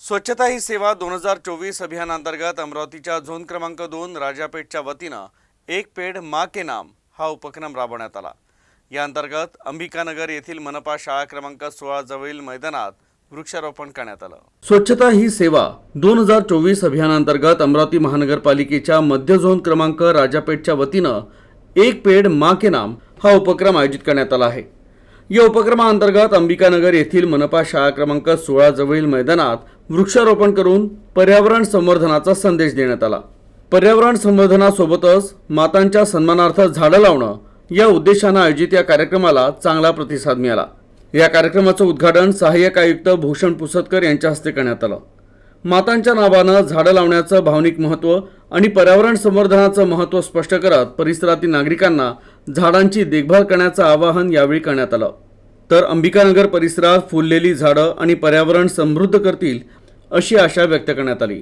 स्वच्छता ही सेवा 2024 अभियानांतर्गत अमरावतीच्या झोन क्रमांक 2 राजापेठच्या वतीनं एक पेड़ माँ के नाम हा उपक्रम राबवण्यात आला। या अंतर्गत अंबिकानगर येथील मनपा शाळा क्रमांक 16 जवळील मैदानात वृक्षारोपण करण्यात आलं। स्वच्छता ही सेवा 2024 अभियानांतर्गत अमरावती महानगरपालिकेच्या मध्य झोन क्रमांक राजापेठच्या वतीनं एक पेड़ माँ के नाम हा उपक्रम आयोजित करण्यात आला आहे। या उपक्रमाअंतर्गत अंबिकानगर येथील मनपा शाळा क्रमांक 16 जवळील मैदानात वृक्षारोपण करून पर्यावरण संवर्धनाचा संदेश देण्यात आला। पर्यावरण संवर्धनासोबतच मातांच्या सन्मानार्थ झाडं लावणं या उद्देशाने आयोजित या कार्यक्रमाला चांगला प्रतिसाद मिळाला। या कार्यक्रमाचं उद्घाटन सहाय्यक आयुक्त भूषण पुसदकर यांच्या हस्ते करण्यात आलं। मातांच्या नावानं झाडं लावण्याचं भावनिक महत्त्व आणि पर्यावरण संवर्धनाचं महत्त्व स्पष्ट करत परिसरातील नागरिकांना झाडांची देखभाल करण्याचं आवाहन यावेळी करण्यात आलं। तर अंबिकानगर परिसरात फुललेली झाडं आणि पर्यावरण समृद्ध करतील अशी आशा व्यक्त करण्यात आली।